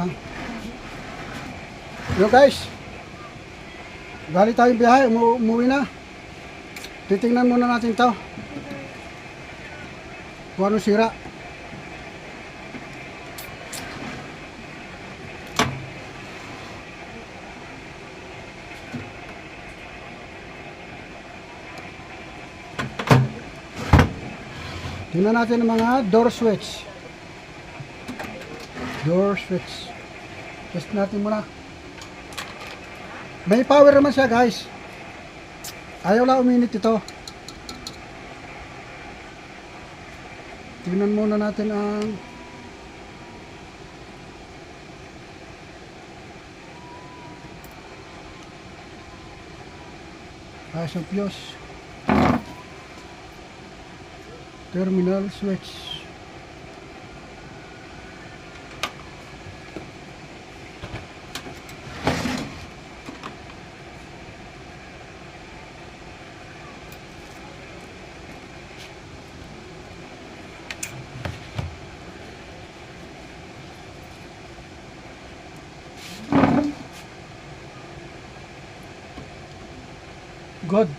lang. Yo guys, galing tayong biyahe, umuwi na. Titingnan muna natin to kung ano sira. Tingnan natin ang mga door switch. Door switch. Test natin muna. May power naman siya guys. Ayaw lang uminit ito. Tingnan muna natin ang sa fuse. Terminal switch. Good.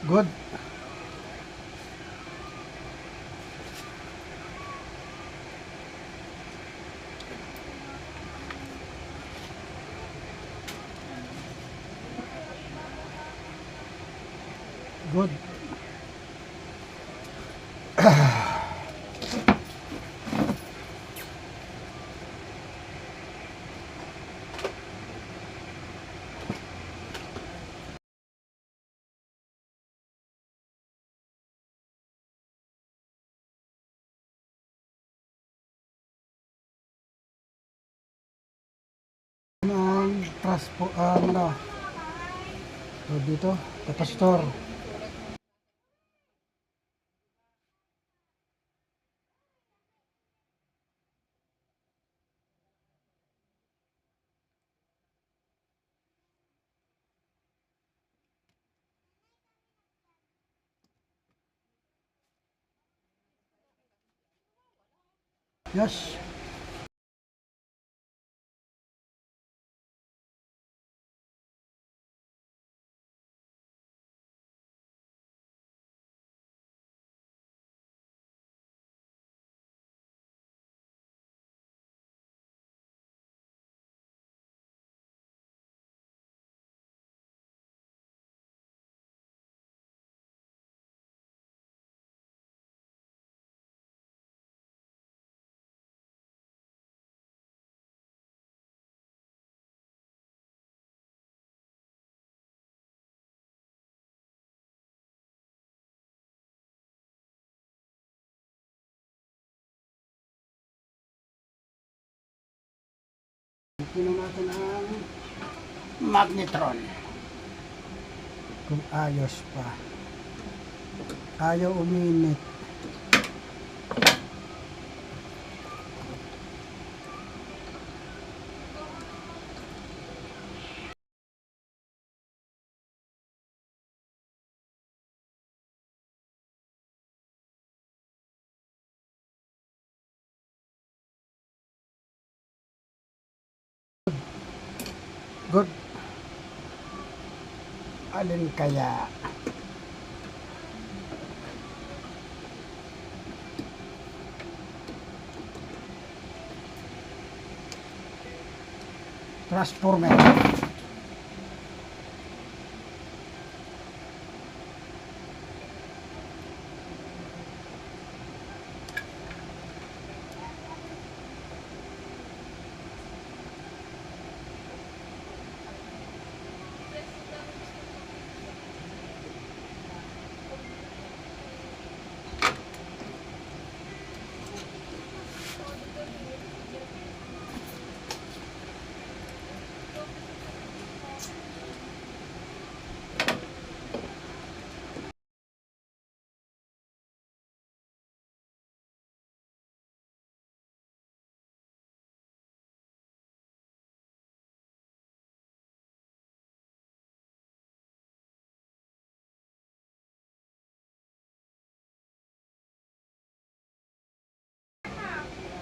Good. Good. Ang transpo, ano, so dito, capacitor. Yes. Tingnan natin ang magnetron. Kung ayos pa. Ayaw uminit. Good. Alin kaya? Transformer.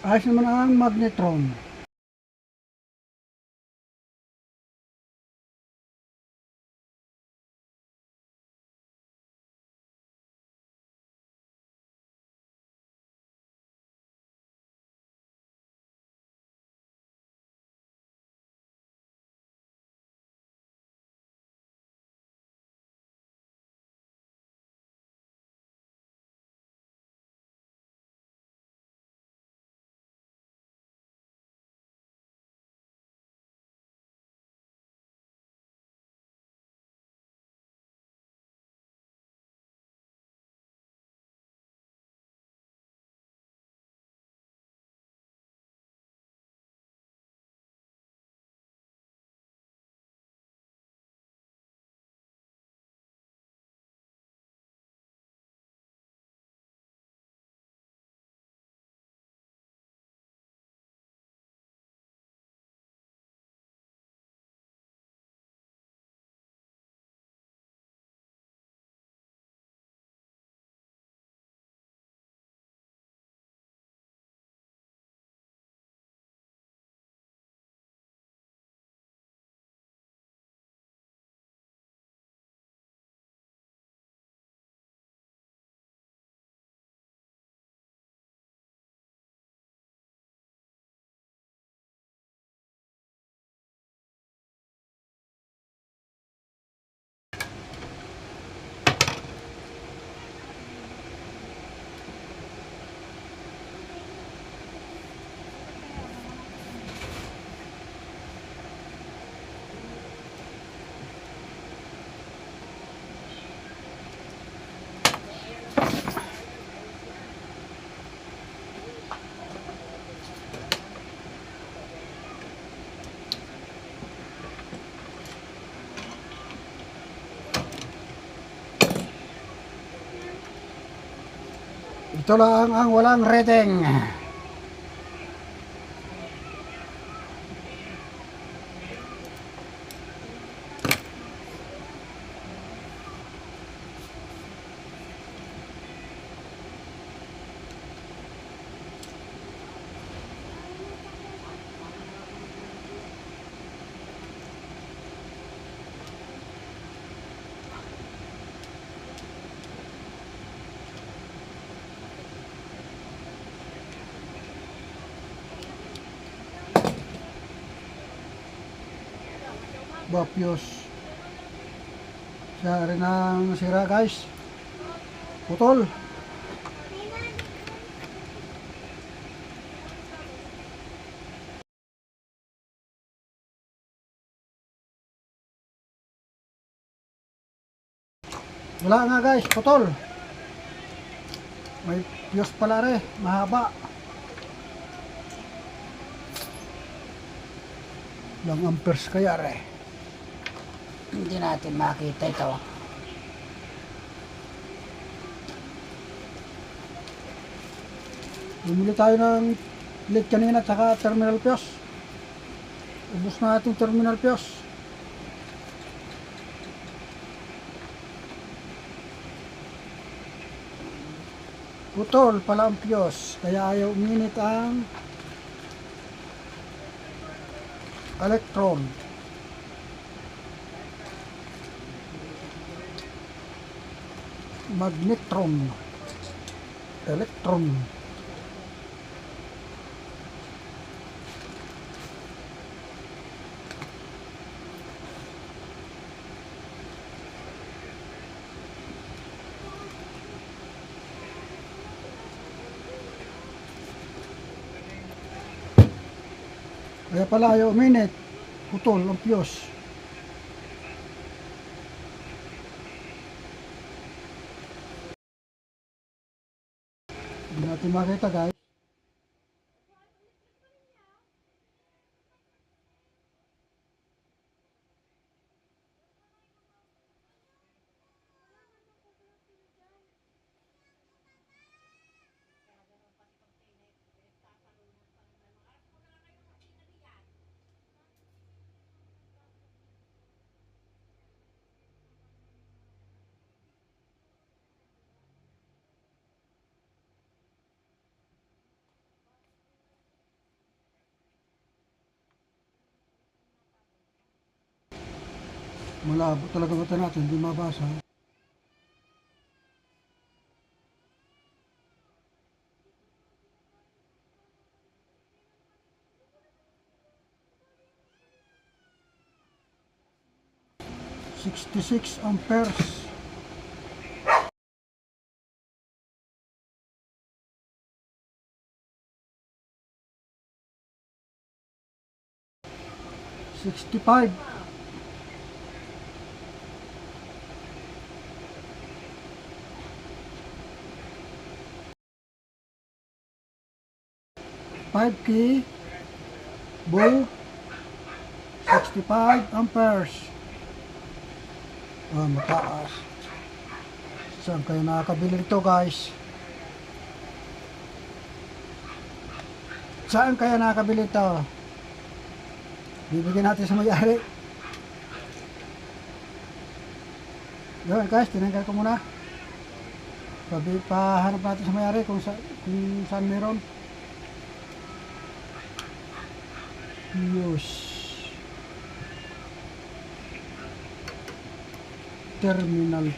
Ayos naman ang magnetron. Ito lang ang walang rating. Bapyos. Siya rin ang sira guys. Putol. Wala nga guys, putol. May fuse pala rin, mahaba. Ilang amperes kaya rin. Hindi natin makita ito. Bumili tayo ng lead kanina at saka terminal fuse. Ubus na ating terminal fuse. Putol pala ang fuse, kaya ayaw uminit ang electron. Magnetron. Electron. Kaya pala ayaw uminit. Putol ang fuse. Hindi natin makita guys. Malabo talaga mata natin, hindi mabasa. $66 amperes. $65. Five key bull, 65 amperes. Mataas. Saan kayo nakakabili nito, guys? Saan kaya nakakabili ito? Bibigyan natin sa may-ari. Yun guys, tinanggal ko muna. Pahanap natin sa may-ari kung saan meron. Yes. Terminal.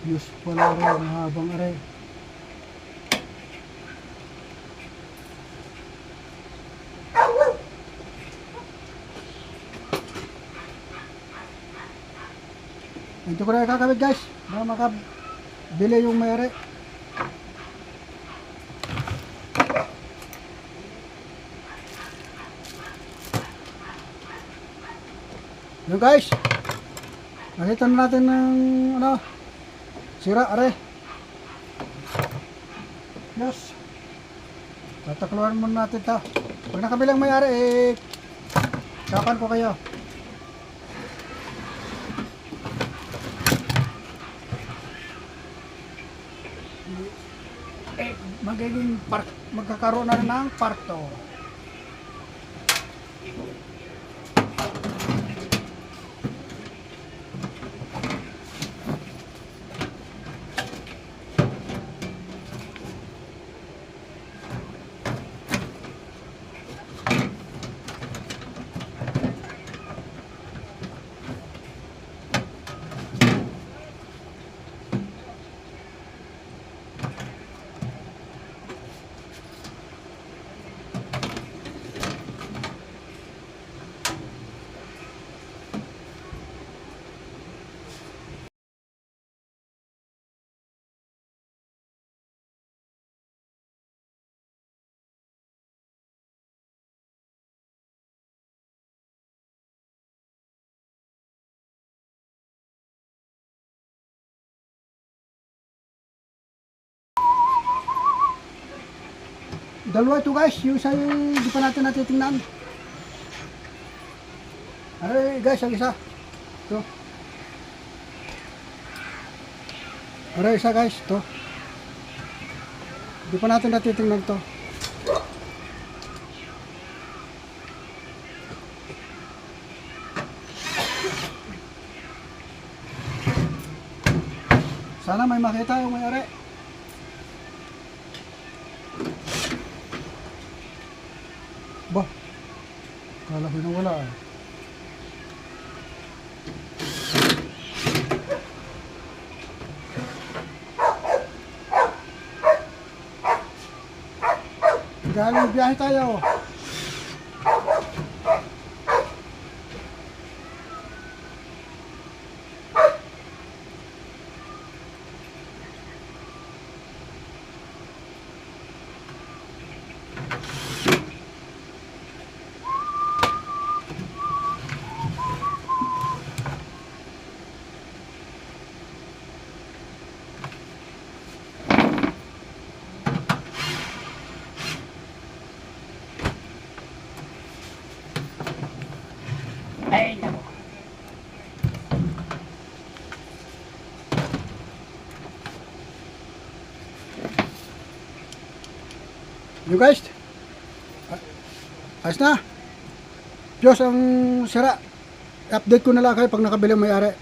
Yes pala rin, habang aray. Ito ko na kakabit guys, para makabili yung may-ari. Yun guys, nakita na natin ng sira, are. Yes. Tatakluhan muna natin ito. Pag nakabilang may-ari, kapan ko kayo. Magiging magkakaroon na ng parto. Dalawa ito guys, yung isa yung di pa natin natitingnan. Aray guys, ang isa. Ito. Aray isa guys, ito. Di pa natin natitingnan ito. Sana may makita yung may-ari. Bah, kala ko nang wala. Galing biyahe tayo. Ay, nako. You guys, ayos na. Diyos ang sira. Update ko na lang kayo pag nakabili may-ari.